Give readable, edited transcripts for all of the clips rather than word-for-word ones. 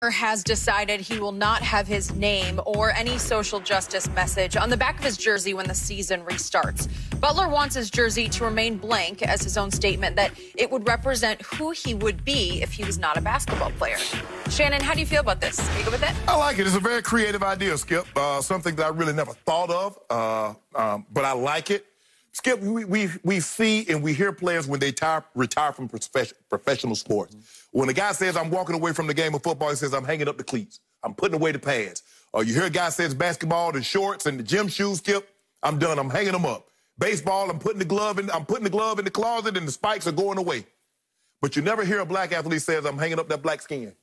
has decided he will not have his name or any social justice message on the back of his jersey when the season restarts. Butler wants his jersey to remain blank, as his own statement that it would represent who he would be if he was not a basketball player. Shannon, how do you feel about this? Are you good with it? I like it. It's a very creative idea, Skip. Something that I really never thought of, but I like it. Skip, we see and we hear players when they retire from professional sports. When a guy says, I'm walking away from the game of football, he says, I'm hanging up the cleats. I'm putting away the pads. Or you hear a guy says basketball, the shorts and the gym shoes, Skip, I'm done. I'm hanging them up. Baseball, I'm putting the glove in the closet and the spikes are going away. But you never hear a black athlete says, I'm hanging up that black skin.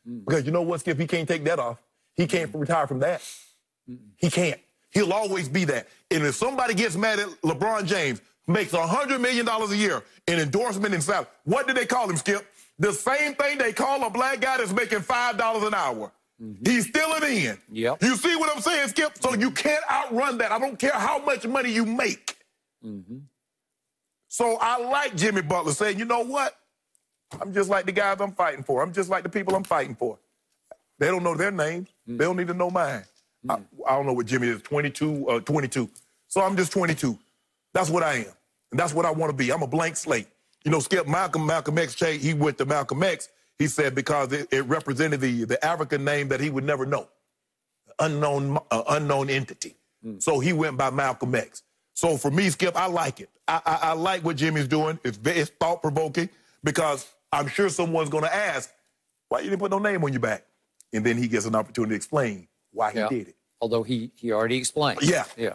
Because you know what, Skip? He can't take that off. He can't retire from that. He can't. He'll always be that. And if somebody gets mad at LeBron James, makes $100 million a year in endorsement and salary, what do they call him, Skip? The same thing they call a black guy that's making $5 an hour. He's still an in. Yep. You see what I'm saying, Skip? So you can't outrun that. I don't care how much money you make. So I like Jimmy Butler saying, you know what? I'm just like the guys I'm fighting for. I'm just like the people I'm fighting for. They don't know their names. They don't need to know mine. I don't know what Jimmy is, 22. So I'm just 22. That's what I am. And that's what I want to be. I'm a blank slate. You know, Skip, Malcolm X, he went to Malcolm X, he said, because it represented the African name that he would never know. Unknown entity. So he went by Malcolm X. So for me, Skip, I like it. I like what Jimmy's doing. It's thought-provoking because I'm sure someone's going to ask, why you didn't put no name on your back? And then he gets an opportunity to explain why he did it. Although he already explained. Yeah. You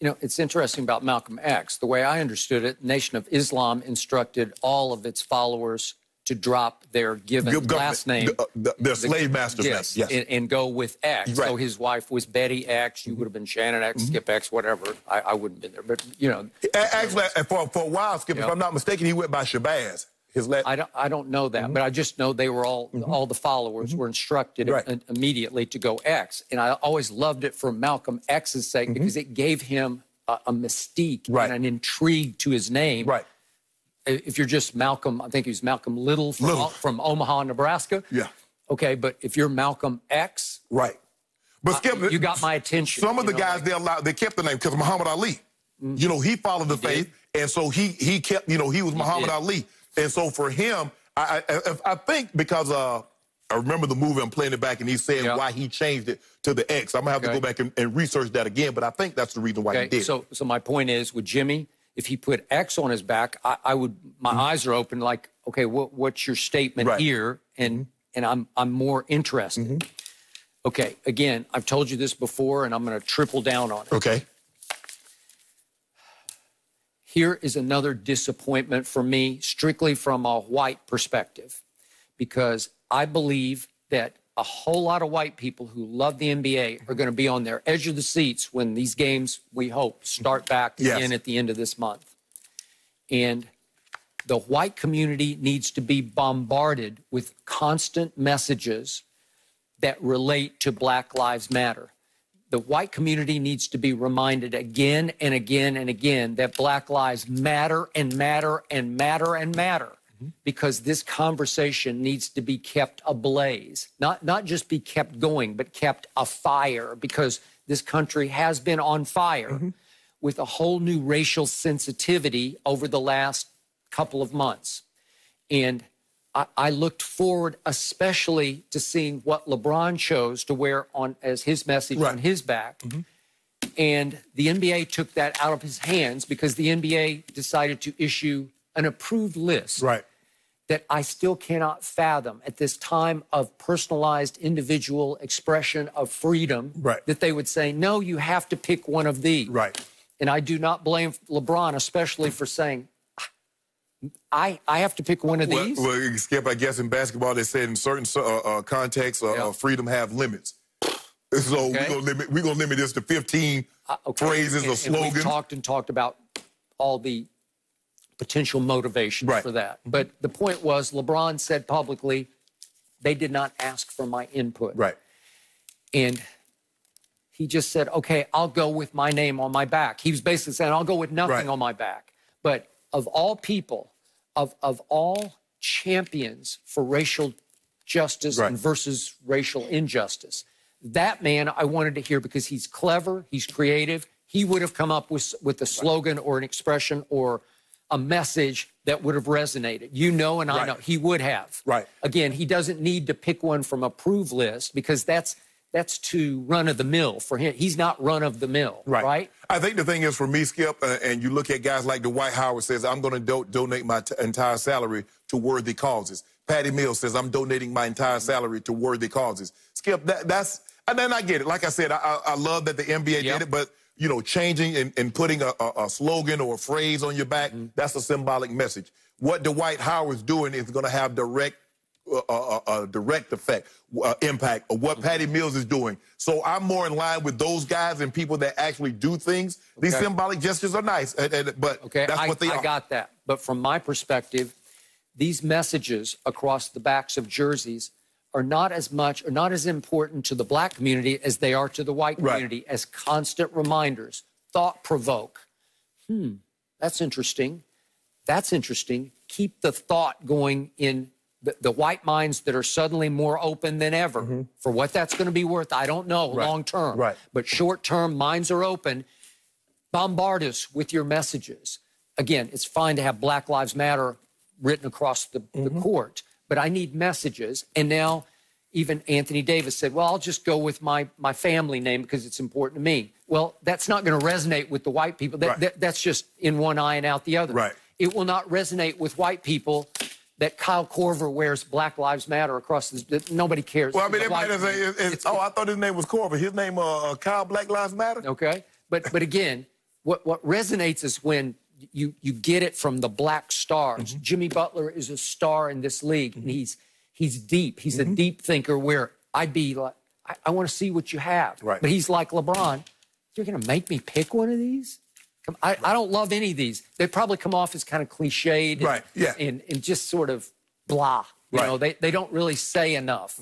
know, it's interesting about Malcolm X. The way I understood it, Nation of Islam instructed all of its followers to drop their given last name. Their slave master's name. Yes. And go with X. Right. So his wife was Betty X. You would have been Shannon X, Skip X, whatever. I wouldn't have been there. But, you know. Actually, for a while, Skip, if I'm not mistaken, he went by Shabazz. I don't know that, but I just know they were all the followers were instructed immediately to go X. And I always loved it for Malcolm X's sake because it gave him a mystique and an intrigue to his name. Right. If you're just Malcolm, I think he was Malcolm Little from Omaha, Nebraska. Yeah. Okay, but if you're Malcolm X. Right. But Skip, you got my attention. Some of the guys, they kept the name because Muhammad Ali, you know, he followed the faith. And so he kept, you know, he was Muhammad Ali. And so for him, I think because I remember the movie, I'm playing it back, and he's saying why he changed it to the X. I'm going to have to go back and research that again, but I think that's the reason why he did. So my point is, with Jimmy, if he put X on his back, I would, my eyes are open like, okay, what's your statement here? And I'm more interested. Okay, again, I've told you this before, and I'm going to triple down on it. Okay. Here is another disappointment for me, strictly from a white perspective, because I believe that a whole lot of white people who love the NBA are going to be on their edge of the seats when these games, we hope, start back again at the end of this month. And the white community needs to be bombarded with constant messages that relate to Black Lives Matter. The white community needs to be reminded again and again and again that Black lives matter and matter and matter and matter, because this conversation needs to be kept ablaze, not just be kept going, but kept afire, because this country has been on fire with a whole new racial sensitivity over the last couple of months. And I looked forward especially to seeing what LeBron chose to wear on as his message on his back. And the NBA took that out of his hands because the NBA decided to issue an approved list that I still cannot fathom at this time of personalized individual expression of freedom that they would say, no, you have to pick one of these. And I do not blame LeBron, especially for saying, I have to pick one of these? Well, Skip, I guess in basketball they said in certain contexts, freedom have limits. So we're gonna limit this to 15 phrases or slogans. And we talked about all the potential motivations for that. But the point was, LeBron said publicly, they did not ask for my input. And he just said, okay, I'll go with my name on my back. He was basically saying, I'll go with nothing on my back. But of all people, of all champions for racial justice and versus racial injustice. That man I wanted to hear because he's clever, he's creative. He would have come up with a slogan or an expression or a message that would have resonated. You know, and I know he would have. Again, he doesn't need to pick one from a prove list because that's too run-of-the-mill for him. He's not run-of-the-mill, right? I think the thing is for me, Skip, and you look at guys like Dwight Howard says, I'm going to donate my entire salary to worthy causes. Patty Mills says, I'm donating my entire salary to worthy causes. Skip, and then I get it. Like I said, I love that the NBA did it, but, you know, changing and putting a slogan or a phrase on your back, that's a symbolic message. What Dwight Howard's doing is going to have direct effect, impact of what Patty Mills is doing. So I'm more in line with those guys and people that actually do things. These symbolic gestures are nice, but that's what they are. I got that. But from my perspective, these messages across the backs of jerseys are not as much or not as important to the black community as they are to the white community as constant reminders, thought-provoke. That's interesting. That's interesting. Keep the thought going in the white minds that are suddenly more open than ever. For what that's going to be worth, I don't know long term. But short term, minds are open. Bombard us with your messages. Again, it's fine to have Black Lives Matter written across the court, but I need messages. And now even Anthony Davis said, well, I'll just go with my family name because it's important to me. Well, that's not going to resonate with the white people. That's just in one eye and out the other. It will not resonate with white people that Kyle Korver wears Black Lives Matter across the... Nobody cares. Well, I mean, everybody say, I thought his name was Korver. His name, Kyle Black Lives Matter? Okay. But again, what resonates is when you get it from the black stars. Jimmy Butler is a star in this league, and he's deep. He's a deep thinker where I'd be like, I want to see what you have. But he's like LeBron. You're going to make me pick one of these? I don't love any of these. They probably come off as kind of cliched and just sort of blah. You know, they don't really say enough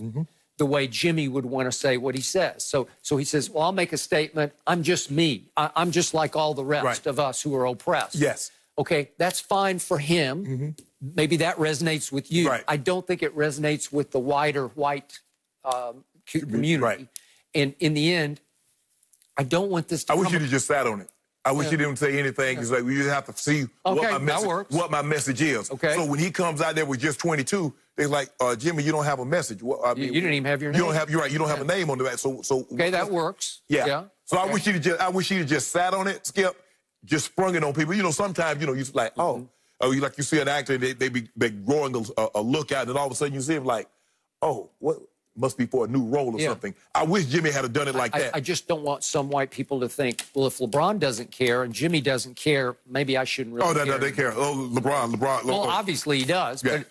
the way Jimmy would want to say what he says. So he says, well, I'll make a statement. I'm just me. I'm just like all the rest of us who are oppressed. Okay, that's fine for him. Maybe that resonates with you. I don't think it resonates with the wider white community. And in the end, I don't want this to I wish you'd have just sat on it. I wish you didn't say anything. It's like, we just have to see what my message is. So when he comes out there with just 22, they're like, Jimmy, you don't have a message. Well, I mean, you didn't even have your name. You're right. You don't have a name on the back. So okay, that works. So I wish you'd just sat on it, Skip, just sprung it on people. You know, sometimes, you know, you're like, like you see an actor, they growing a look out, and all of a sudden you see him like, oh, what? Must be for a new role or something. I wish Jimmy had done it like that. I just don't want some white people to think, well, if LeBron doesn't care and Jimmy doesn't care, maybe I shouldn't really care. No, they care. Oh, LeBron. Well, obviously he does, but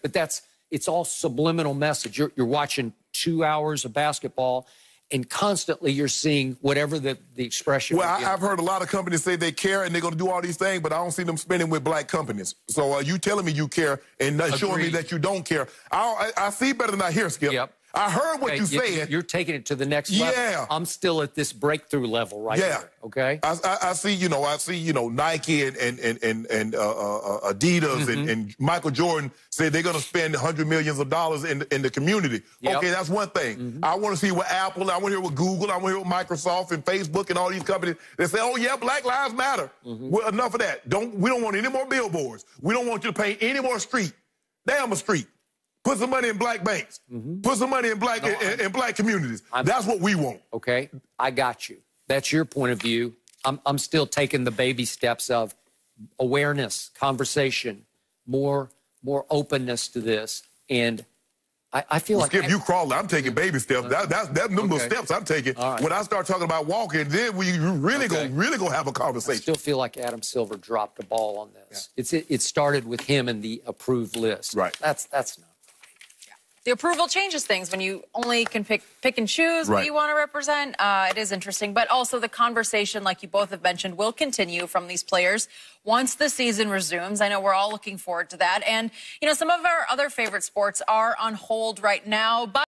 it's all subliminal message. You're watching 2 hours of basketball, and constantly you're seeing whatever the expression. Well, I've heard a lot of companies say they care and they're going to do all these things, but I don't see them spending with black companies. So you telling me you care and not showing me that you don't care. I see better than I hear, Skip. I heard what you said. You're taking it to the next level. I'm still at this breakthrough level right there. Okay. I see, Nike and Adidas and Michael Jordan said they're going to spend hundreds of millions of dollars in the community. Okay, that's one thing. I want to see what Apple, I want to hear what Google, I want to hear what Microsoft and Facebook and all these companies, they say, oh yeah, Black Lives Matter. Well, enough of that. We don't want any more billboards. We don't want you to paint any more street. Damn a street. Put some money in black banks. Put some money in black communities. That's what we want. Okay, I got you. That's your point of view. I'm still taking the baby steps of awareness, conversation, more openness to this, and I feel like Skip, you crawling. I'm taking baby steps. That's them little steps I'm taking. When I start talking about walking, then we really gonna have a conversation. I still feel like Adam Silver dropped a ball on this. It started with him and the approved list. That's not. The approval changes things when you only can pick and choose what you want to represent. It is interesting. But also the conversation, like you both have mentioned, will continue from these players once the season resumes. I know we're all looking forward to that. And, you know, some of our other favorite sports are on hold right now. But